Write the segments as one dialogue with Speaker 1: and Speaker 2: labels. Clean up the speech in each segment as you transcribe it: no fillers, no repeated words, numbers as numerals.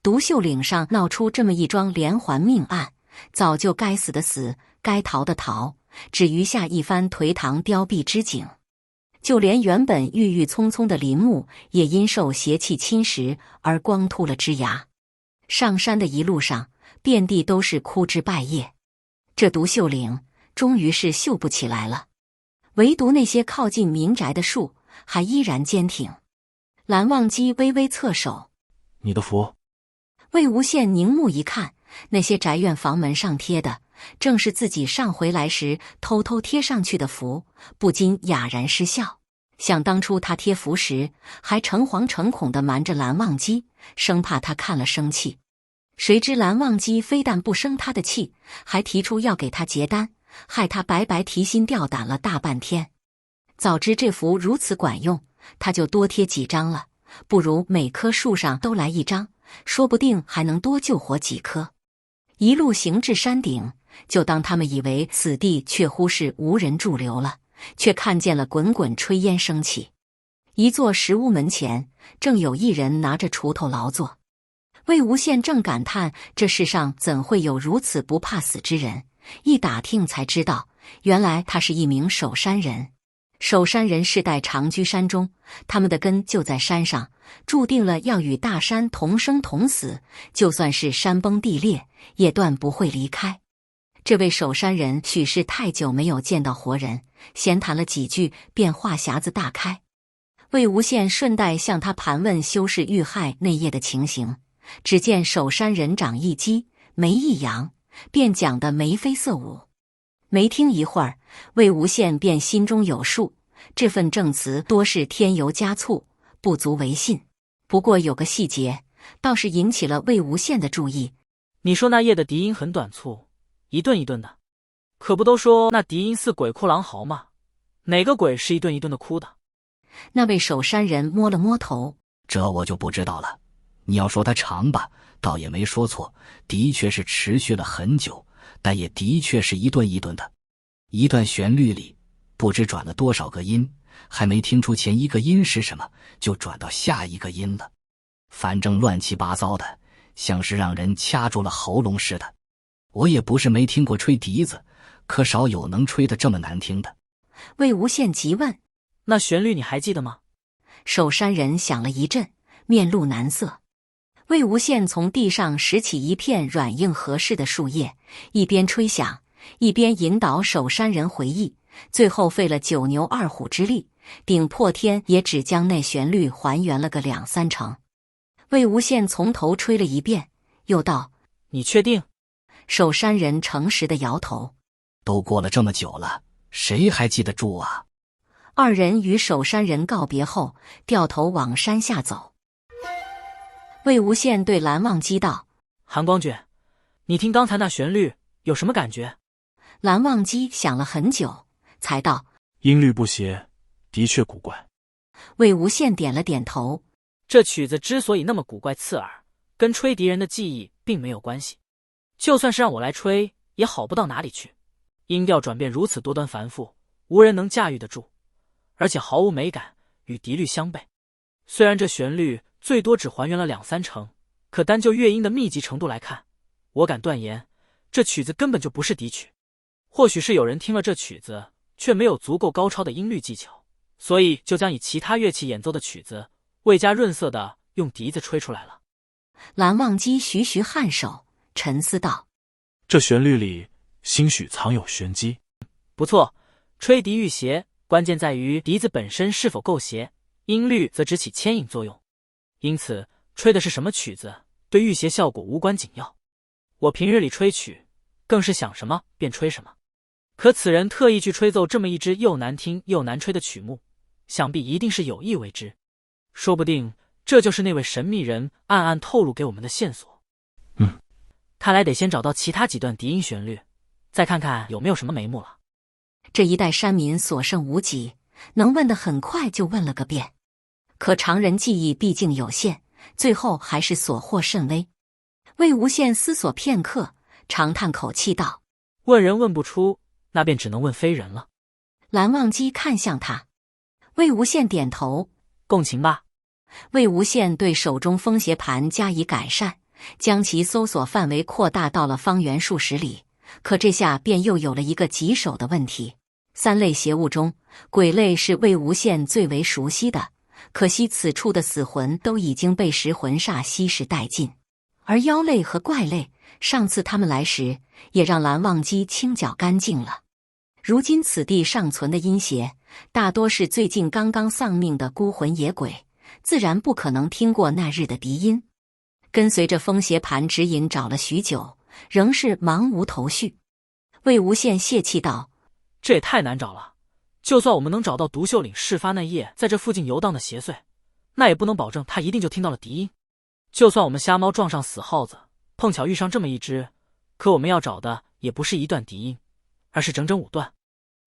Speaker 1: 独秀岭上闹出这么一桩连环命案，早就该死的死，该逃的逃，只余下一番颓唐凋敝之景。就连原本郁郁葱葱的林木，也因受邪气侵蚀而光秃了枝芽。上山的一路上，遍地都是枯枝败叶。这独秀岭终于是秀不起来了，唯独那些靠近民宅的树还依然坚挺。蓝忘机微微侧手：“
Speaker 2: 你的符。”
Speaker 1: 魏无羡凝目一看，那些宅院房门上贴的正是自己上回来时偷偷贴上去的符，不禁哑然失笑。想当初他贴符时，还诚惶诚恐地瞒着蓝忘机，生怕他看了生气。谁知蓝忘机非但不生他的气，还提出要给他结单，害他白白提心吊胆了大半天。早知这符如此管用，他就多贴几张了，不如每棵树上都来一张，说不定还能多救活几棵。一路行至山顶，就当他们以为此地确乎是无人驻留了，却看见了滚滚炊烟升起。一座石屋门前，正有一人拿着锄头劳作。魏无羡正感叹这世上怎会有如此不怕死之人，一打听才知道，原来他是一名守山人。守山人世代长居山中，他们的根就在山上，注定了要与大山同生同死，就算是山崩地裂，也断不会离开。这位守山人许是太久没有见到活人，闲谈了几句，便话匣子大开。魏无羡顺带向他盘问修士遇害那夜的情形，只见守山人长一激，眉一扬，便讲得眉飞色舞。没听一会儿，魏无羡便心中有数，这份证词多是添油加醋，不足为信。不过有个细节，倒是引起了魏无羡的注意。
Speaker 3: 你说那夜的笛音很短促，一顿一顿的，可不都说那笛音似鬼哭狼嚎吗？哪个鬼是一顿一顿的哭的？
Speaker 1: 那位守山人摸了摸头：“
Speaker 4: 这我就不知道了。你要说它长吧，倒也没说错，的确是持续了很久，但也的确是一顿一顿的。一段旋律里，不知转了多少个音，还没听出前一个音是什么，就转到下一个音了。反正乱七八糟的，像是让人掐住了喉咙似的。我也不是没听过吹笛子，可少有能吹得这么难听的。”
Speaker 1: 魏无羡急问：“
Speaker 3: 那旋律你还记得吗？”
Speaker 1: 守山人想了一阵，面露难色。魏无羡从地上拾起一片软硬合适的树叶，一边吹响，一边引导守山人回忆，最后费了九牛二虎之力，顶破天也只将那旋律还原了个2、3成。魏无羡从头吹了一遍，又道：“
Speaker 3: 你确定？”
Speaker 1: 守山人诚实的摇头：“
Speaker 4: 都过了这么久了，谁还记得住啊？”
Speaker 1: 二人与守山人告别后，掉头往山下走。魏无羡对蓝忘机道：“
Speaker 3: 韩光觉，你听刚才那旋律有什么感觉？”
Speaker 1: 蓝忘机想了很久，才道：“
Speaker 2: 音律不协，的确古怪。”
Speaker 1: 魏无羡点了点头：“
Speaker 3: 这曲子之所以那么古怪刺耳，跟吹笛人的技艺并没有关系。就算是让我来吹，也好不到哪里去。音调转变如此多端繁复，无人能驾驭得住，而且毫无美感，与笛律相悖。虽然这旋律最多只还原了2、3成，可单就乐音的密集程度来看，我敢断言，这曲子根本就不是笛曲。或许是有人听了这曲子，却没有足够高超的音律技巧，所以就将以其他乐器演奏的曲子，未加润色的用笛子吹出来了。”
Speaker 1: 蓝忘机徐徐颔首，沉思道：“
Speaker 2: 这旋律里兴许藏有玄机。”
Speaker 3: 不错，吹笛欲谐，关键在于笛子本身是否够谐，音律则只起牵引作用。因此，吹的是什么曲子，对御谐效果无关紧要。我平日里吹曲，更是想什么便吹什么。可此人特意去吹奏这么一支又难听又难吹的曲目，想必一定是有意为之。说不定这就是那位神秘人暗暗透露给我们的线索。看来得先找到其他几段笛音旋律，再看看有没有什么眉目了。
Speaker 1: 这一带山民所剩无几，能问的很快就问了个遍。可常人记忆毕竟有限，最后还是所获甚微。魏无羡思索片刻，长叹口气道：“
Speaker 3: 问人问不出，那便只能问非人了。”
Speaker 1: 蓝忘机看向他，魏无羡点头：“
Speaker 3: 共情吧。”
Speaker 1: 魏无羡对手中风鞋盘加以改善，将其搜索范围扩大到了方圆数十里。可这下便又有了一个棘手的问题：三类邪物中，鬼类是魏无羡最为熟悉的，可惜此处的死魂都已经被食魂煞吸食殆尽。而妖类和怪类，上次他们来时也让蓝忘机清剿干净了。如今此地尚存的阴邪，大多是最近刚刚丧命的孤魂野鬼，自然不可能听过那日的笛音。跟随着风邪盘指引找了许久，仍是茫无头绪。魏无羡泄气道：
Speaker 3: 这也太难找了，就算我们能找到独秀岭事发那夜在这附近游荡的邪祟，那也不能保证他一定就听到了笛音。就算我们瞎猫撞上死耗子，碰巧遇上这么一只，可我们要找的也不是一段笛音，而是整整5段。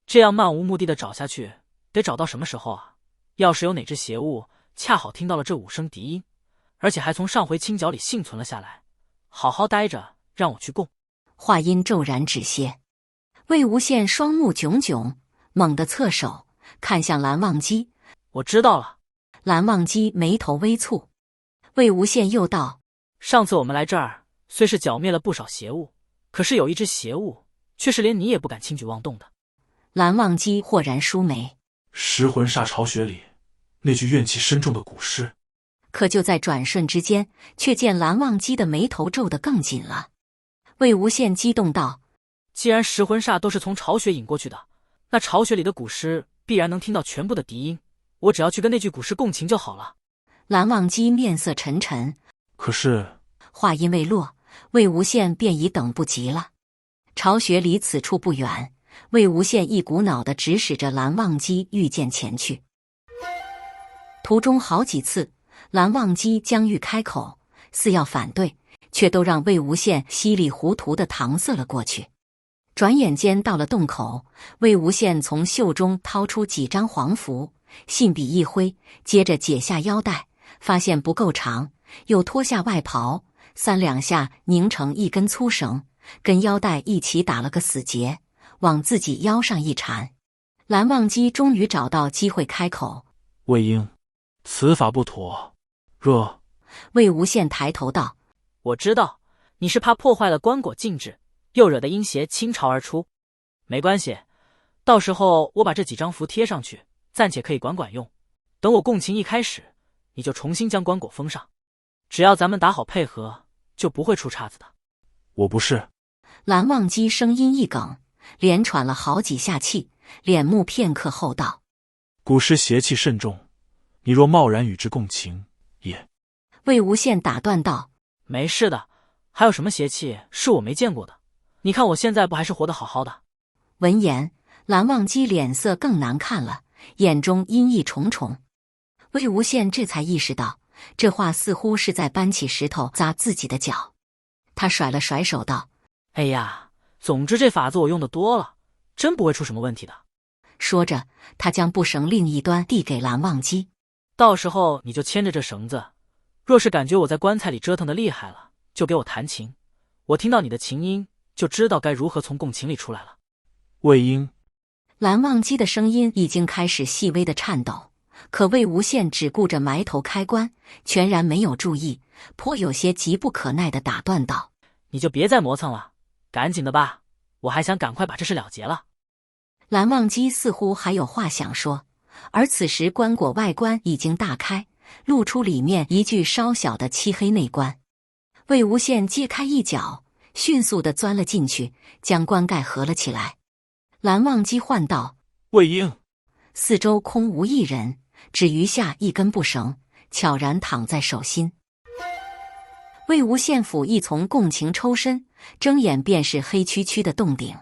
Speaker 3: 这样漫无目的的找下去，得找到什么时候啊？要是有哪只邪物恰好听到了这5声笛音，而且还从上回清剿里幸存了下来，好好待着，让我去供。
Speaker 1: 话音骤然止歇，魏无羡双目炯炯，猛地侧手看向蓝忘机。
Speaker 3: 我知道了。
Speaker 1: 蓝忘机眉头微蹙。魏无羡又道：
Speaker 3: 上次我们来这儿，虽是剿灭了不少邪物，可是有一只邪物，却是连你也不敢轻举妄动的。
Speaker 1: 蓝忘机豁然舒眉。
Speaker 2: 食魂煞巢穴里那句怨气深重的古诗。
Speaker 1: 可就在转瞬之间，却见蓝忘机的眉头皱得更紧了。魏无羡激动道：
Speaker 3: 既然食魂煞都是从巢穴引过去的，那巢穴里的古诗必然能听到全部的笛音，我只要去跟那句古诗共情就好了。
Speaker 1: 蓝忘机面色沉沉。
Speaker 2: 可是
Speaker 1: 话音未落，魏无羡便已等不及了。巢穴离此处不远，魏无羡一股脑地指使着蓝忘机御剑前去。途中好几次，蓝忘机将欲开口，似要反对，却都让魏无羡稀里糊涂地搪塞了过去。转眼间到了洞口，魏无羡从袖中掏出几张黄符，信笔一挥，接着解下腰带，发现不够长，又脱下外袍，3两下拧成一根粗绳，跟腰带一起打了个死结，往自己腰上一缠。蓝忘机终于找到机会开口：
Speaker 2: 魏婴，此法不妥。若……
Speaker 1: 魏无羡抬头道：
Speaker 3: 我知道，你是怕破坏了棺椁静止，又惹得阴邪倾巢而出。没关系，到时候我把这几张符贴上去，暂且可以管用。等我共情一开始，你就重新将棺椁封上。只要咱们打好配合，就不会出岔子的。
Speaker 2: 我不是。
Speaker 1: 蓝忘机声音一哽，连喘了好几下气，脸目片刻后道：
Speaker 2: 古诗邪气甚重，你若贸然与之共情，也……
Speaker 1: 魏无羡打断道：
Speaker 3: 没事的，还有什么邪气是我没见过的？你看我现在不还是活得好好的？
Speaker 1: 闻言，蓝忘机脸色更难看了，眼中阴翳重重。魏无羡这才意识到，这话似乎是在搬起石头砸自己的脚。他甩了甩手道：
Speaker 3: 哎呀，总之这法子我用的多了，真不会出什么问题的。
Speaker 1: 说着，他将布绳另一端递给蓝忘机：
Speaker 3: 到时候你就牵着这绳子，若是感觉我在棺材里折腾的厉害了，就给我弹琴，我听到你的琴音，就知道该如何从共情里出来了。
Speaker 2: 魏婴。
Speaker 1: 蓝忘机的声音已经开始细微的颤抖，可魏无羡只顾着埋头开棺，全然没有注意，颇有些急不可耐地打断道：
Speaker 3: 你就别再磨蹭了，赶紧的吧，我还想赶快把这事了结了。
Speaker 1: 蓝忘机似乎还有话想说，而此时棺椁外观已经大开，露出里面一具稍小的漆黑内棺。魏无羡揭开一角，迅速地钻了进去，将棺盖合了起来。蓝忘机唤道：
Speaker 2: 魏婴。
Speaker 1: 四周空无一人，只余下一根布绳，悄然躺在手心。魏无羡甫一从共情抽身，睁眼便是黑黢黢的洞顶。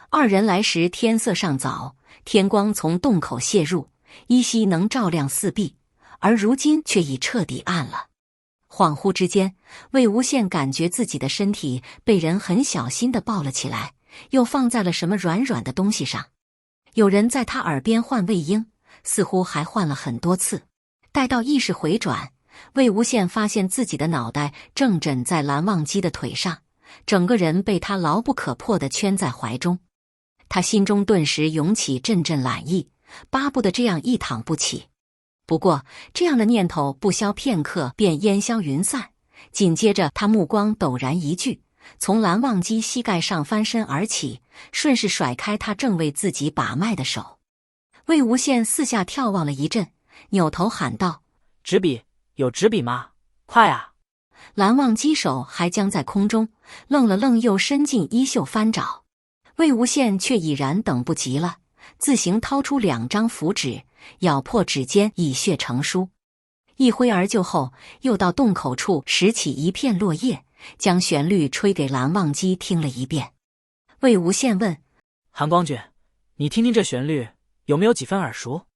Speaker 1: 二人来时天色尚早，天光从洞口泄入，依稀能照亮四壁，而如今却已彻底暗了。恍惚之间，魏无羡感觉自己的身体被人很小心地抱了起来，又放在了什么软软的东西上。有人在他耳边唤魏婴，似乎还唤了很多次。待到意识回转，魏无羡发现自己的脑袋正枕在蓝忘机的腿上，整个人被他牢不可破地圈在怀中。他心中顿时涌起阵阵懒意，巴不得这样一躺不起。不过这样的念头不消片刻便烟消云散，紧接着他目光陡然一聚，从蓝忘机膝盖上翻身而起，顺势甩开他正为自己把脉的手。魏无羡四下眺望了一阵，扭头喊道：“
Speaker 3: 纸笔，有纸笔吗？快啊！”
Speaker 1: 蓝忘机手还僵在空中，愣了愣，又伸进衣袖翻找。魏无羡却已然等不及了，自行掏出2张符纸，咬破指尖，以血成书。一挥而就后，又到洞口处拾起一片落叶，将旋律吹给蓝忘机听了一遍。魏无羡问：“
Speaker 3: 韩光君，你听听这旋律，有没有几分耳熟？”